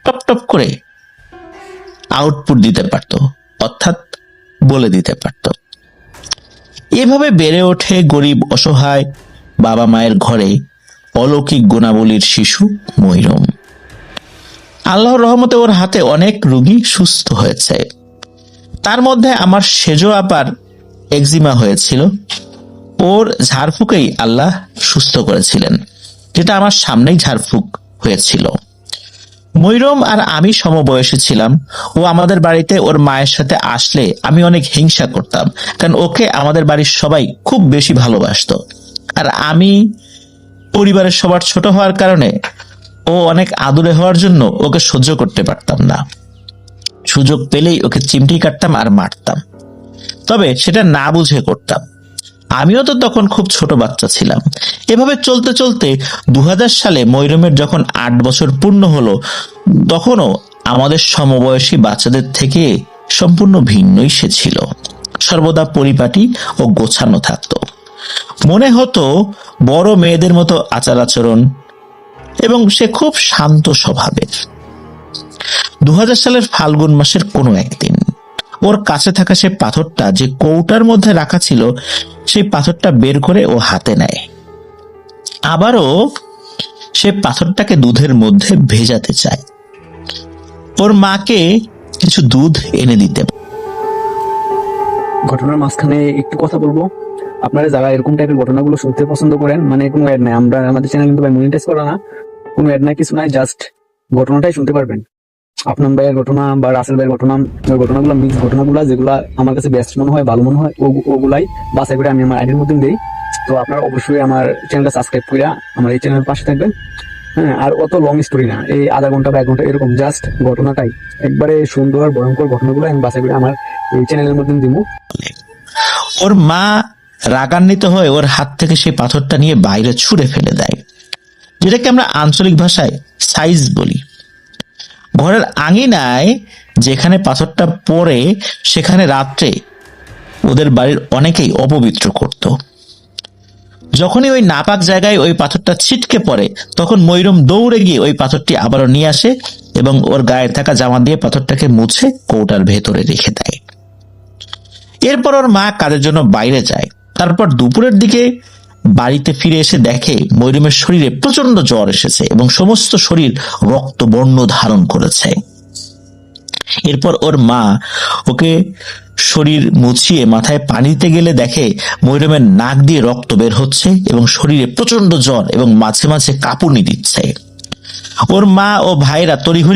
Top top করে output দিতে পারত, অর্থাৎ বলে দিতে পারত। এভাবে বেড়ে ওঠে গরিব অসহায় বাবা মায়ের ঘরে অলৌকিক গুণাবলীর শিশু মইরম। আল্লাহর রহমতে ওর হাতে অনেক রোগী সুস্থ হয়েছে। তার মধ্যে আমার সেজো আপার এক্সিমা হয়েছিল, ওর ঝাড়ফুঁকেই আল্লাহ সুস্থ করেছিলেন, যেটা আমার সামনেই ঝাড়ফুঁক হয়েছিল। মইরম আর আমি সমবয়সী ছিলাম। ও আমাদের বাড়িতে ওর মায়ের সাথে আসলে আমি অনেক হিংসা করতাম, কারণ ওকে আমাদের বাড়ির সবাই খুব বেশি ভালোবাসতো। আর আমি পরিবারের সবার ছোট হওয়ার কারণে ও অনেক আদুরে হওয়ার জন্য ওকে সহ্য করতে পারতাম না। সুযোগ পেলেই ওকে চিমটি কাটতাম আর মারতাম, তবে সেটা না বুঝে করতাম। আমিও তো তখন খুব ছোট বাচ্চা ছিলাম। এভাবে চলতে চলতে 2000 সালে মইরমের যখন 8 বছর পূর্ণ হলো, তখনও আমাদের সমবয়সী বাচ্চাদের থেকে সম্পূর্ণ ভিন্নই সে ছিল। সর্বদা পরিপাটি ও গোছানো থাকতো। মনে হতো বড় মেয়েদের মতো আচার আচরণ, এবং সে খুব শান্ত স্বভাবের। 2000 সালের ফাল্গুন মাসের কোনো একদিন ওর কাছে থাকা সে পাথরটা যে কৌটার মধ্যে রাখা ছিল, সেই পাথরটা বের করে ও হাতে নেয়। আবারও সে পাথরটাকে দুধের মধ্যে ভেজাতে চায়। ওর মাকে কিছু দুধ এনে দিতে। ঘটনার মাঝখানে একটু কথা বলবো। আপনারা যারা এরকম টাইপের ঘটনাগুলো শুনতে পছন্দ করেন, মানে কোনো অ্যাড নাই, আমরা আমাদের চ্যানেল কিন্তু মনিটাইজ করা না, কোনো অ্যাড নাই, কিছু নাই, জাস্ট ঘটনাটাই শুনতে পারবেন। আপনার ভাইয়ের ঘটনা বা রাসেল ভাইয়ের ঘটনা, ওই ঘটনাগুলো মিক্স ঘটনাগুলো যেগুলো আমার কাছে বেস্ট মনে হয়, ভালো মনে হয়, ওগুলাই বাছাই করে আমি আমার আইডির মধ্যে দিই। তো আপনারা অবশ্যই আমার চ্যানেলটা সাবস্ক্রাইব করে আমার এই চ্যানেলের পাশে থাকবেন। হ্যাঁ, আর অত লং স্টোরি না, এই আধা ঘন্টা বা 1 ঘন্টা এরকম, জাস্ট ঘটনাটাই একবারে সুন্দর ভয়ঙ্কর ঘটনাগুলো আমি বাছাই করে আমার এই চ্যানেলের মধ্যে দিব। ওর মা রাগান্বিত হয়ে ওর হাত থেকে সেই পাথরটা নিয়ে বাইরে ছুঁড়ে ফেলে দেয়, যেটাকে আমরা আঞ্চলিক ভাষায় সাইজ বলি। ঘরের আঙিনায় যেখানে পাথরটা পড়ে, সেখানে রাত্রে ওদের বাড়ির অনেকেই অপবিত্র করত। যখনই ওই নাপাক জায়গায় ওই পাথরটা ছিটকে পড়ে, তখন মইরম দৌড়ে গিয়ে ওই পাথরটি আবারও নিয়ে আসে এবং ওর গায়ে থাকা জামা দিয়ে পাথরটাকে মুছে কৌটার ভেতরে রেখে দেয়। এরপর ওর মা কাজের জন্য বাইরে যায়। তারপর দুপুরের দিকে বাড়িতে ফিরে এসে দেখে মইরমের শরীরে প্রচন্ড জ্বর এসেছে এবং সমস্ত শরীর রক্তবর্ণ ধারণ করেছে। এরপর ওর মা ওকে শরীর মুছিয়ে মাথায় পানি দিতে গেলে দেখে মইরমের নাক দিয়ে রক্ত বের হচ্ছে এবং শরীরে প্রচন্ড জ্বর এবং মাঝে মাঝে কাঁপুনি দিচ্ছে। ওর মা ও ভাইরা তড়িঘড়ি